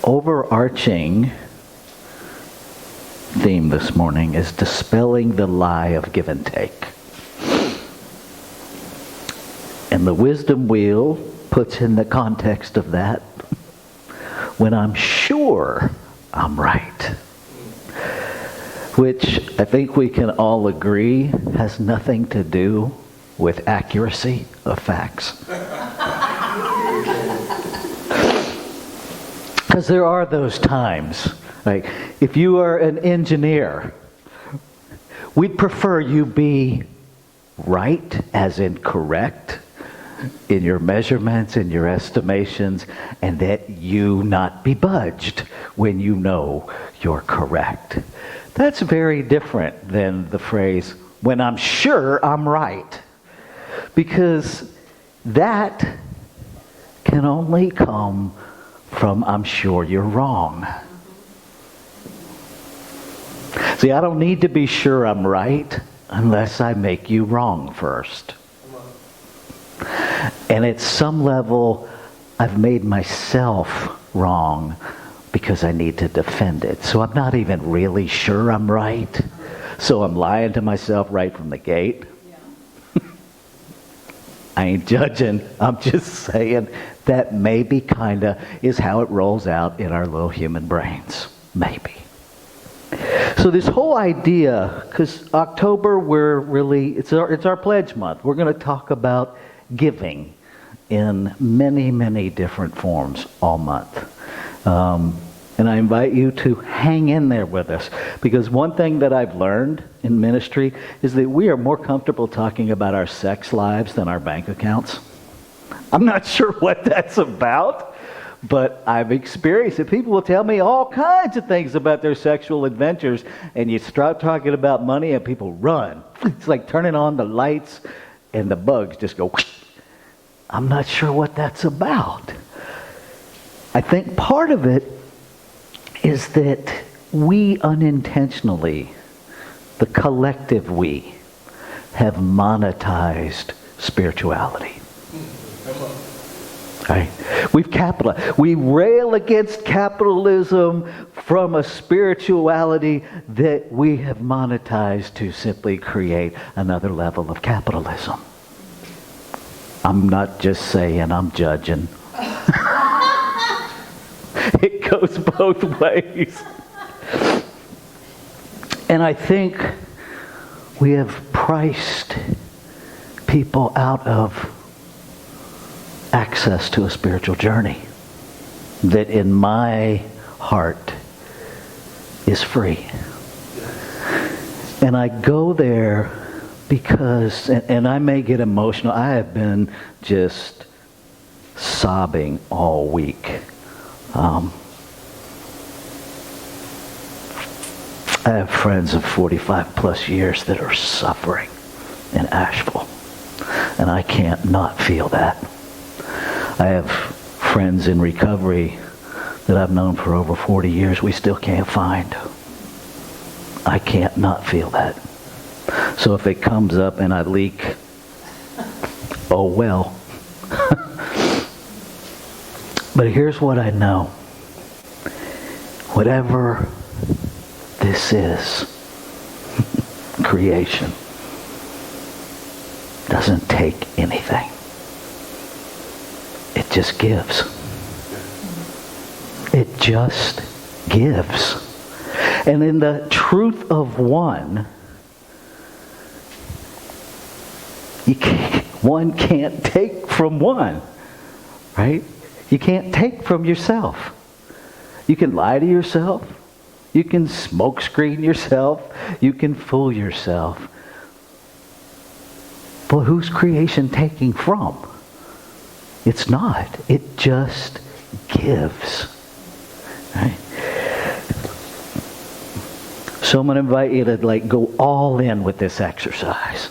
overarching theme this morning is dispelling the lie of give and take. And the wisdom wheel puts in the context of that when I'm sure I'm right. Which I think we can all agree has nothing to do with accuracy of facts. Because there are those times, like if you are an engineer, we'd prefer you be right, as in correct, in your measurements, in your estimations, and that you not be budged when you know you're correct. That's very different than the phrase, when I'm sure I'm right. Because that can only come from I'm sure you're wrong. See, I don't need to be sure I'm right unless I make you wrong first. And at some level, I've made myself wrong because I need to defend it. So I'm not even really sure I'm right. So I'm lying to myself right from the gate. Yeah. I ain't judging. I'm just saying that maybe kind of is how it rolls out in our little human brains. Maybe. So this whole idea, because October, it's our pledge month. We're going to talk about giving in many, many different forms all month. And I invite you to hang in there with us, because one thing that I've learned in ministry is that we are more comfortable talking about our sex lives than our bank accounts. I'm not sure what that's about, but I've experienced it. People will tell me all kinds of things about their sexual adventures, and you start talking about money and people run. It's like turning on the lights and the bugs just go whoosh. I'm not sure what that's about. I think part of it is that we unintentionally, the collective we, have monetized spirituality. Right? We rail against capitalism from a spirituality that we have monetized to simply create another level of capitalism. I'm not just saying, I'm judging. It goes both ways. And I think we have priced people out of access to a spiritual journey that in my heart is free. And I go there because, and I may get emotional, I have been just sobbing all week. I have friends of 45 plus years that are suffering in Asheville, and I can't not feel that. I have friends in recovery that I've known for over 40 years we still can't find. I can't not feel that. So if it comes up and I leak, oh well. But here's what I know. Whatever this is, creation, doesn't take anything. It just gives. It just gives. And in the truth of one can't take from one, right? You can't take from yourself. You can lie to yourself. You can smoke screen yourself. You can fool yourself. But who's creation taking from? It's not. It just gives. Right? So I'm going to invite you to go all in with this exercise.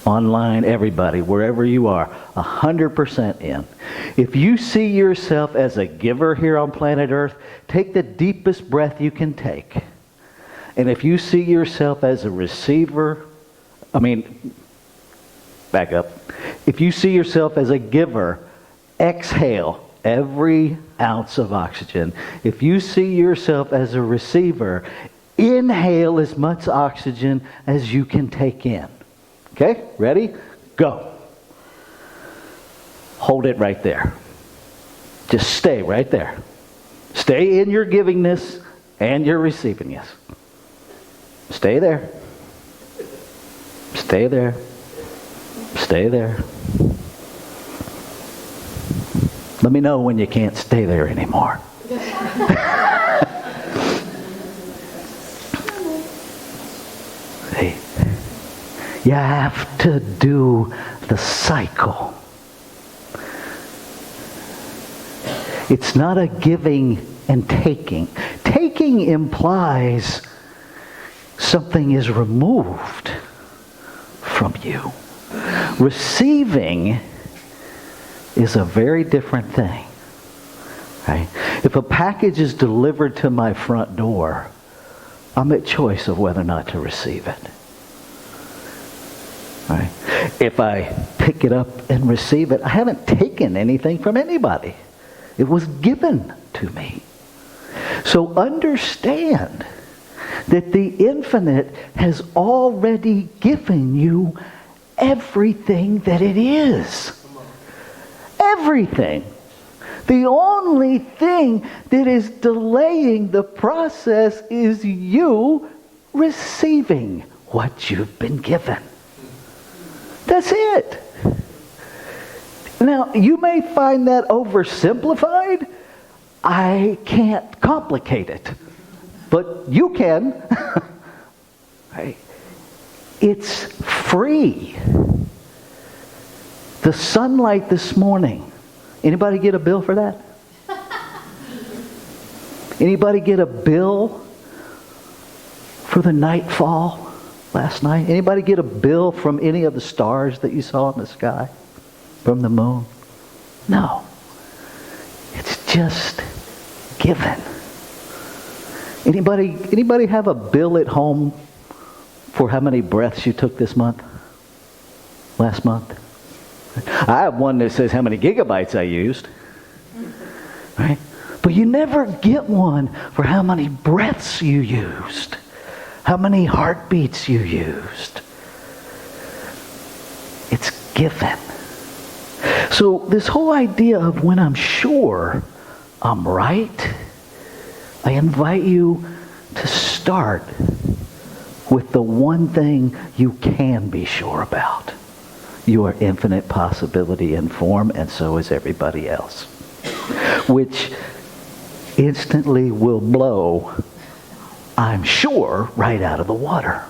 Online, everybody, wherever you are, 100% in. If you see yourself as a giver here on planet Earth, take the deepest breath you can take. And if you see yourself as a receiver, back up. If you see yourself as a giver, exhale every ounce of oxygen. If you see yourself as a receiver, inhale as much oxygen as you can take in. Okay? Ready? Go. Hold it right there. Just stay right there. Stay in your givingness and your receivingness. Stay there. Stay there. Stay there. Let me know when you can't stay there anymore. See, you have to do the cycle. It's not a giving and taking. Taking implies something is removed from you. Receiving is a very different thing. Right? If a package is delivered to my front door, I'm at choice of whether or not to receive it. Right? If I pick it up and receive it, I haven't taken anything from anybody. It was given to me. So understand that the infinite has already given you everything that it is. Everything. The only thing that is delaying the process is you receiving what you've been given. That's it. Now, you may find that oversimplified. I can't complicate it. But you can. Right? It's free. The sunlight this morning. Anybody get a bill for that? Anybody get a bill for the nightfall last night? Anybody get a bill from any of the stars that you saw in the sky? From the moon? No. It's just given. Anybody have a bill at home for how many breaths you took this month? Last month? I have one that says how many gigabytes I used. Right? But you never get one for how many breaths you used. How many heartbeats you used. It's given. So this whole idea of when I'm sure I'm right, I invite you to start with the one thing you can be sure about. You are infinite possibility and form, and so is everybody else. Which instantly will blow, I'm sure, right out of the water.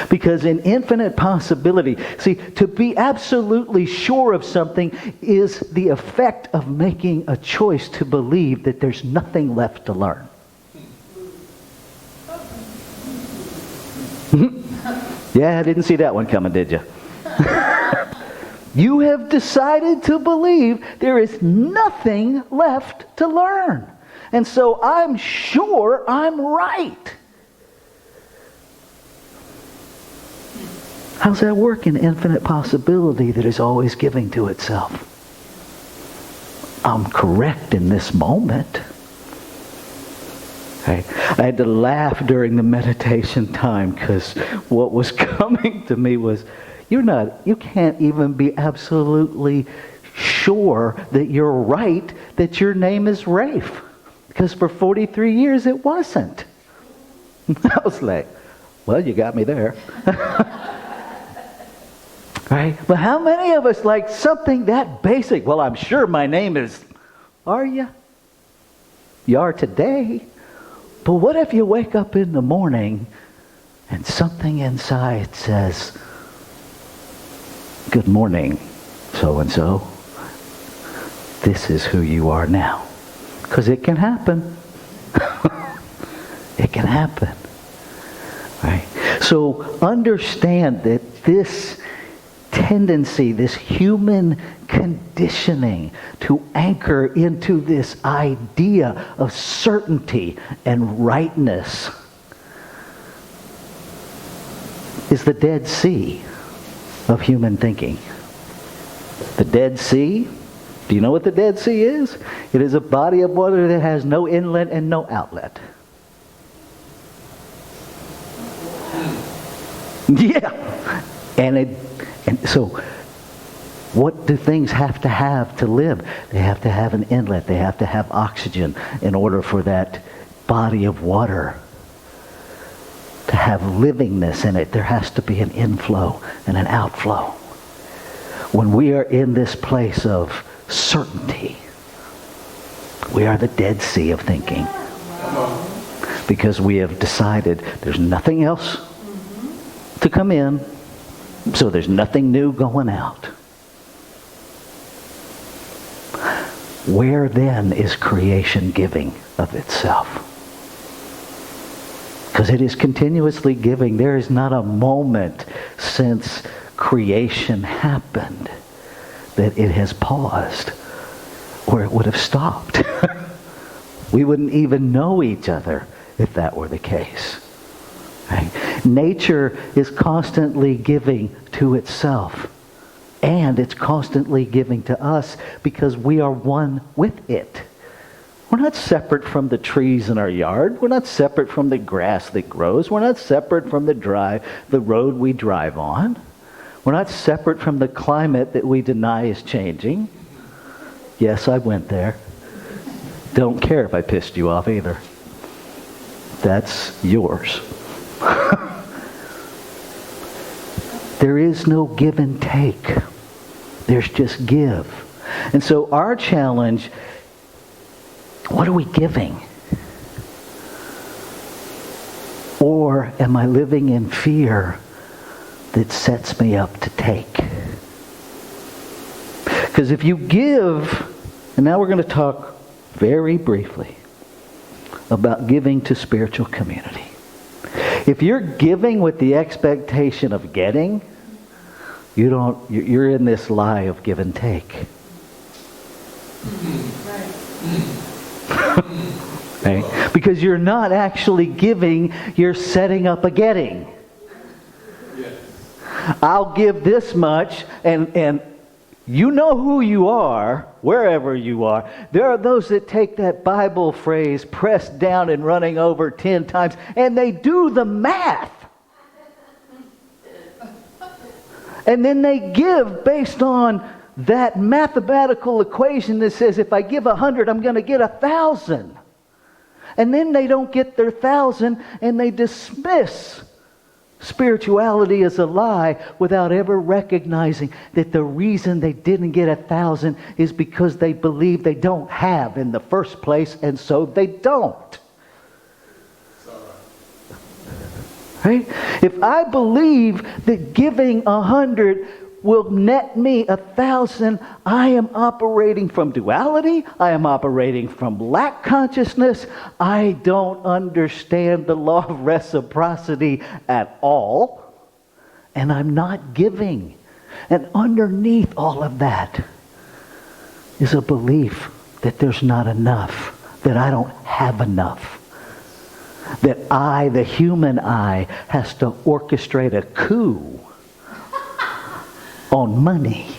Because in infinite possibility, see, to be absolutely sure of something is the effect of making a choice to believe that there's nothing left to learn. Yeah, I didn't see that one coming, did you? You have decided to believe there is nothing left to learn. And so I'm sure I'm right. How's that work in infinite possibility that is always giving to itself? I'm correct in this moment. I had to laugh during the meditation time because what was coming to me was, you can't even be absolutely sure that you're right that your name is Rafe. Because for 43 years it wasn't. I was like, well, you got me there. Right? But how many of us like something that basic? Well, I'm sure my name is... Are you? You are today. But what if you wake up in the morning and something inside says, good morning, so-and-so. This is who you are now. Because it can happen. It can happen. Right? So understand that this tendency, this human conditioning to anchor into this idea of certainty and rightness is the Dead Sea of human thinking. The Dead Sea Do you know what the Dead Sea is? It is a body of water that has no inlet and no outlet. Yeah. And so what do things have to live? They have to have an inlet. They have to have oxygen in order for that body of water to have livingness in it. There has to be an inflow and an outflow. When we are in this place of certainty, we are the Dead Sea of thinking. Because we have decided there's nothing else to come in, so there's nothing new going out. Where then is creation giving of itself? Because it is continuously giving. There is not a moment since creation happened that it has paused or it would have stopped. We wouldn't even know each other if that were the case. Right? Nature is constantly giving to itself. And it's constantly giving to us because we are one with it. We're not separate from the trees in our yard. We're not separate from the grass that grows. We're not separate from the road we drive on. We're not separate from the climate that we deny is changing. Yes, I went there. Don't care if I pissed you off either. That's yours. There is no give and take. There's just give. And so our challenge, what are we giving? Or am I living in fear that sets me up to take? Because if you give, and now we're going to talk very briefly about giving to spiritual community. If you're giving with the expectation of getting, you're in this lie of give and take. Right? Because you're not actually giving, you're setting up a getting. I'll give this much, and you know who you are, wherever you are. There are those that take that Bible phrase, pressed down and running over 10 times, and they do the math. And then they give based on that mathematical equation that says if I give 100, I'm going to get 1,000. And then they don't get their 1,000 and they dismiss spirituality as a lie without ever recognizing that the reason they didn't get 1,000 is because they believe they don't have in the first place, and so they don't. Right? If I believe that giving 100 will net me 1,000, I am operating from duality. I am operating from lack consciousness. I don't understand the law of reciprocity at all. And I'm not giving. And underneath all of that is a belief that there's not enough, that I don't have enough. That I, the human I, has to orchestrate a coup on money,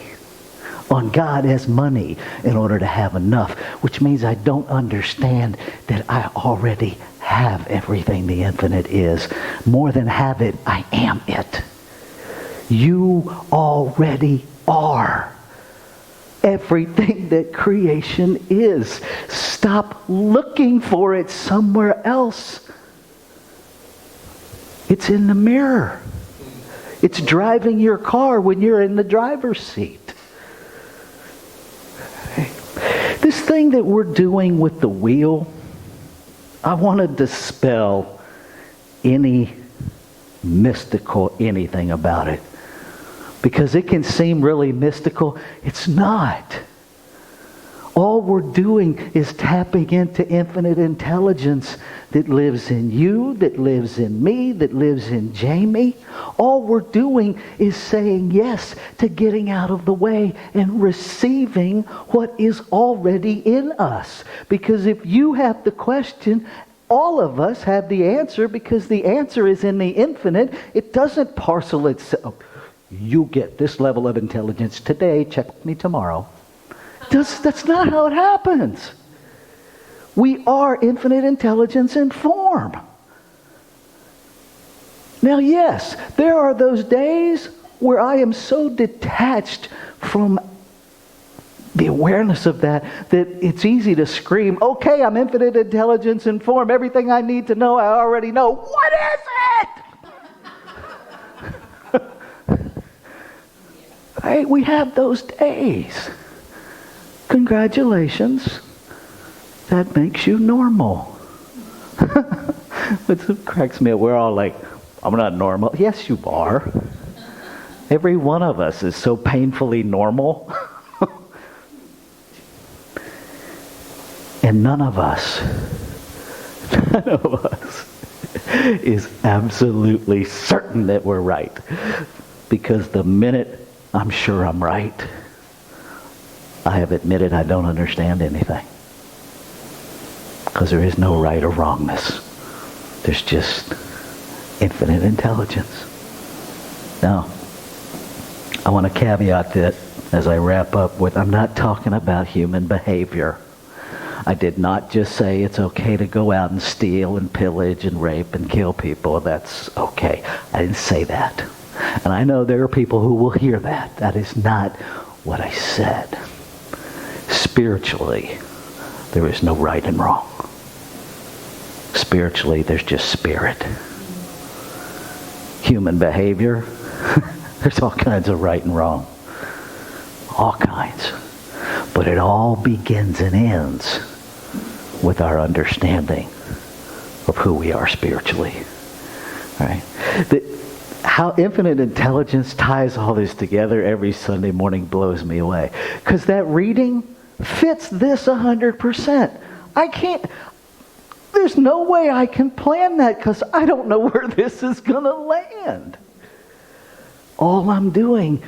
on God as money, in order to have enough. Which means I don't understand that I already have everything the infinite is. More than have it, I am it. You already are everything that creation is. Stop looking for it somewhere else. It's in the mirror. It's driving your car when you're in the driver's seat. This thing that we're doing with the wheel, I want to dispel any mystical anything about it. Because it can seem really mystical. It's not. All we're doing is tapping into infinite intelligence that lives in you, that lives in me, that lives in Jamie. All we're doing is saying yes to getting out of the way and receiving what is already in us. Because if you have the question, all of us have the answer, because the answer is in the infinite. It doesn't parcel itself. You get this level of intelligence today, check me tomorrow. That's not how it happens. We are infinite intelligence in form. Now, yes, there are those days where I am so detached from the awareness of that it's easy to scream, okay, I'm infinite intelligence in form. Everything I need to know, I already know. What is it? Right? We have those days. Congratulations. That makes you normal. What cracks me up, we're all like, I'm not normal. Yes, you are. Every one of us is so painfully normal. And none of us is absolutely certain that we're right. Because the minute I'm sure I'm right, I have admitted I don't understand anything. Because there is no right or wrongness. There's just infinite intelligence. Now, I want to caveat that as I wrap up with, I'm not talking about human behavior. I did not just say it's okay to go out and steal and pillage and rape and kill people. That's okay. I didn't say that. And I know there are people who will hear that. That is not what I said. Spiritually, there is no right and wrong. Spiritually, there's just spirit. Human behavior, there's all kinds of right and wrong. All kinds. But it all begins and ends with our understanding of who we are spiritually. Right? How infinite intelligence ties all this together every Sunday morning blows me away. Because that reading fits this 100%. There's no way I can plan that because I don't know where this is going to land. All I'm doing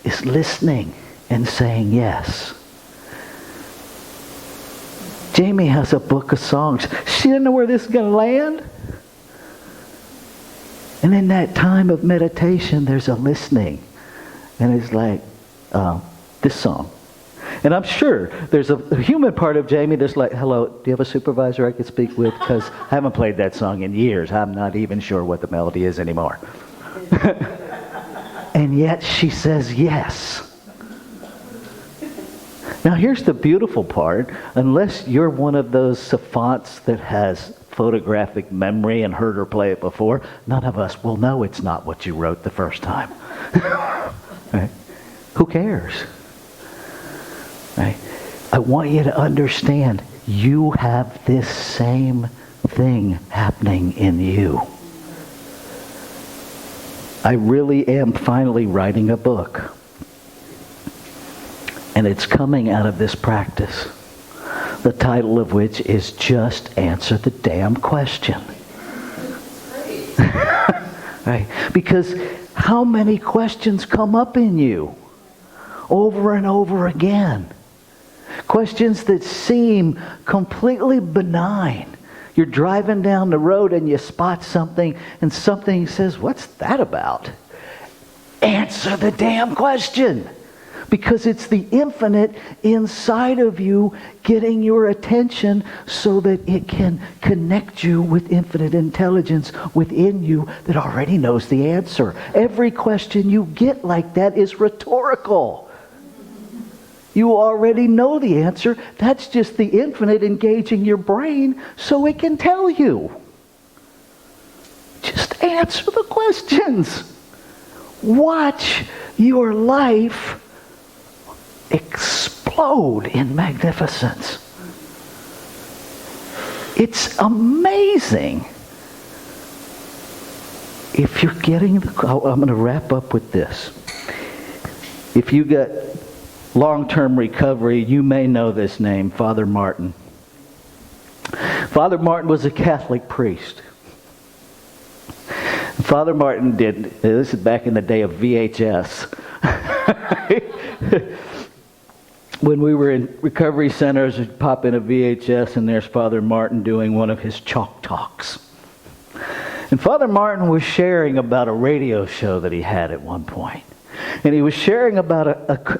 is listening and saying yes. Jamie has a book of songs. She doesn't know where this is going to land. And in that time of meditation, there's a listening. And it's like, this song. And I'm sure there's a human part of Jamie that's like, hello, do you have a supervisor I could speak with? Because I haven't played that song in years. I'm not even sure what the melody is anymore. And yet she says yes. Now here's the beautiful part. Unless you're one of those savants that has photographic memory and heard her play it before, none of us will know it's not what you wrote the first time. Right? Who cares? Right? I want you to understand you have this same thing happening in you. I really am finally writing a book. And it's coming out of this practice. The title of which is Just Answer the Damn Question. Right? Because how many questions come up in you over and over again? Questions that seem completely benign. You're driving down the road and you spot something and something says, what's that about? Answer the damn question. Because it's the infinite inside of you getting your attention so that it can connect you with infinite intelligence within you that already knows the answer. Every question you get like that is rhetorical. You already know the answer. That's just the infinite engaging your brain so it can tell you. Just answer the questions. Watch your life explode in magnificence. It's amazing. If you're getting I'm going to wrap up with this. If you got long-term recovery, you may know this name, Father Martin. Father Martin was a Catholic priest. Father Martin this is back in the day of VHS. When we were in recovery centers, we'd pop in a VHS and there's Father Martin doing one of his chalk talks. And Father Martin was sharing about a radio show that he had at one point. And he was sharing about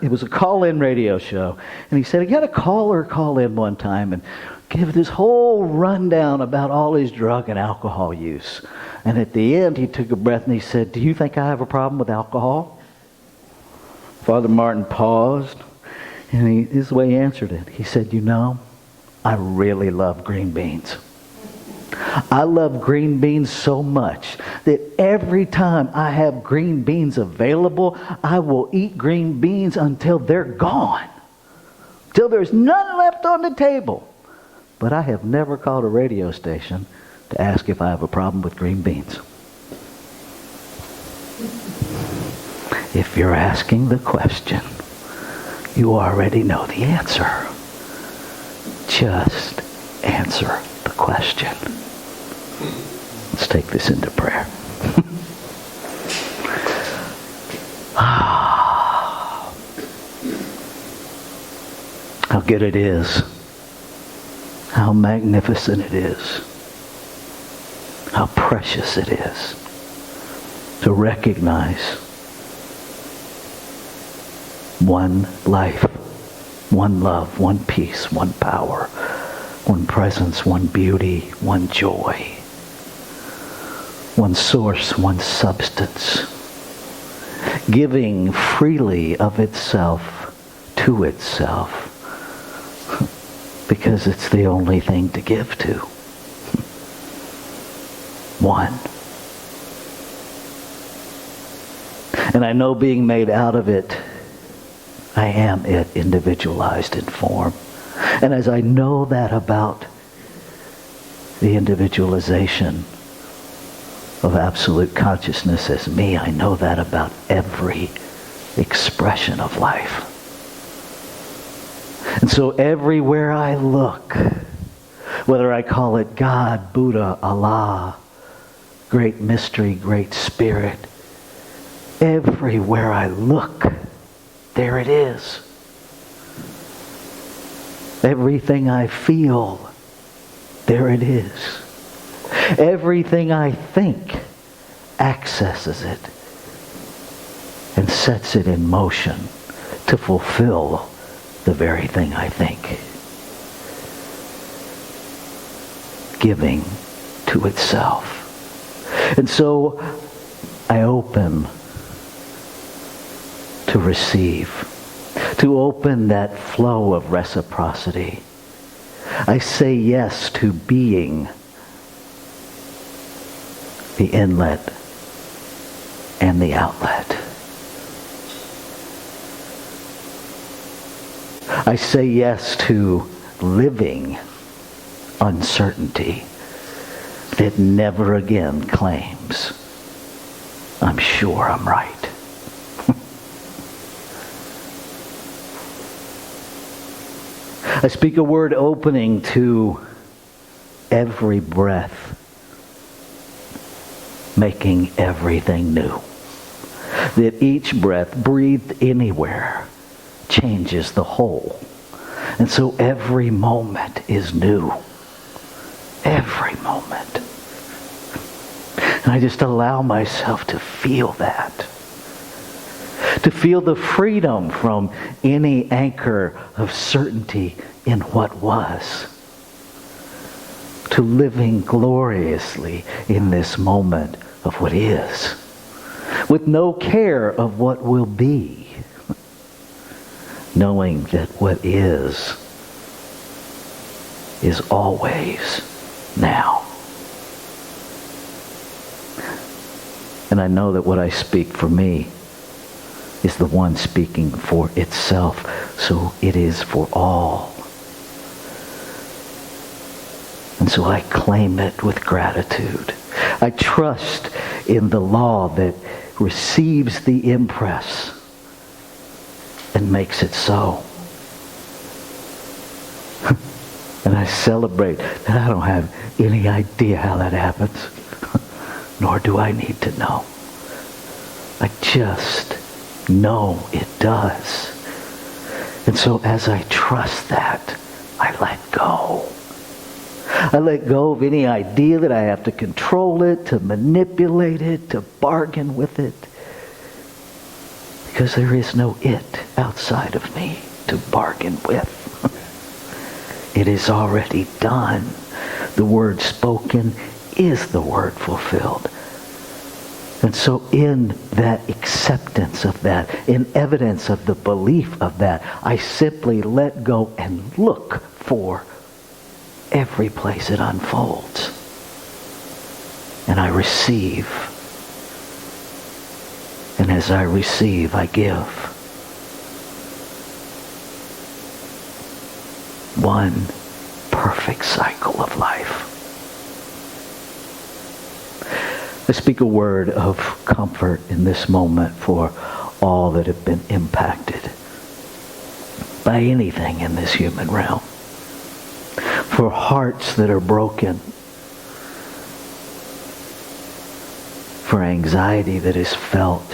it was a call-in radio show. And he said he had a caller call in one time and give this whole rundown about all his drug and alcohol use. And at the end, he took a breath and he said, "Do you think I have a problem with alcohol?" Father Martin paused, and this is the way he answered it. He said, "You know, I really love green beans. I love green beans so much that every time I have green beans available, I will eat green beans until they're gone, till there's none left on the table. But I have never called a radio station to ask if I have a problem with green beans." If you're asking the question, you already know the answer. Just answer the question. Let's take this into prayer. How good it is. How magnificent it is. How precious it is to recognize one life, one love, one peace, one power, one presence, one beauty, one joy, one source, one substance, giving freely of itself to itself, because it's the only thing to give to. One. And I know being made out of it, I am it, individualized in form. And as I know that about the individualization of absolute consciousness as me, I know that about every expression of life. And so everywhere I look, whether I call it God, Buddha, Allah, Great Mystery, Great Spirit, everywhere I look, there it is. Everything I feel, there it is. Everything I think accesses it and sets it in motion to fulfill the very thing I think. Giving to itself. And so I open to receive, to open that flow of reciprocity. I say yes to being the inlet and the outlet. I say yes to living uncertainty that never again claims, "I'm sure I'm right." I speak a word opening to every breath, making everything new. That each breath breathed anywhere changes the whole. And so every moment is new. Every moment. And I just allow myself to feel that. To feel the freedom from any anchor of certainty in what was. To living gloriously in this moment of what is. With no care of what will be. Knowing that what is always now. And I know that what I speak for me is the one speaking for itself, so it is for all. And so I claim it with gratitude. I trust in the law that receives the impress and makes it so. And I celebrate that I don't have any idea how that happens, nor do I need to know. I just know it does. And so as I trust that, I let go. I let go of any idea that I have to control it, to manipulate it, to bargain with it. because there is no it outside of me to bargain with. It is already done. The word spoken is the word fulfilled. And so in that acceptance of that, in evidence of the belief of that, I simply let go and look for every place it unfolds. And I receive. And as I receive, I give. One perfect cycle of life. I speak a word of comfort in this moment for all that have been impacted by anything in this human realm. For hearts that are broken. For anxiety that is felt.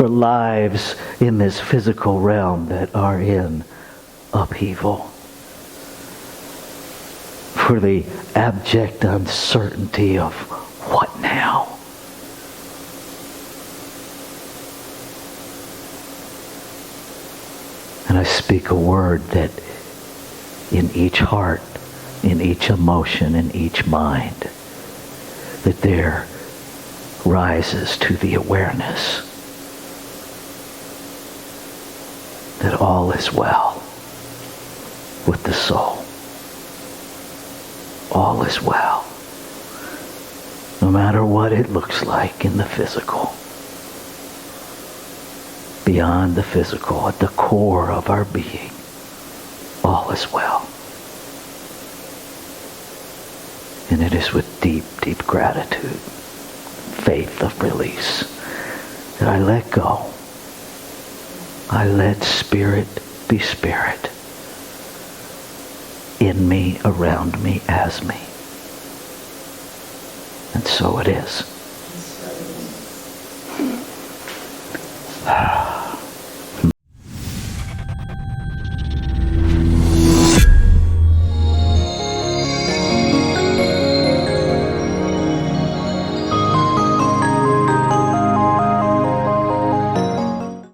For lives in this physical realm that are in upheaval. For the abject uncertainty of what now? And I speak a word that in each heart, in each emotion, in each mind, that there rises to the awareness that all is well with the soul. All is well. No matter what it looks like in the physical. Beyond the physical, at the core of our being, all is well. And it is with deep, deep gratitude, faith of release, that I let go. I let spirit be spirit. In me, around me, as me. And so it is.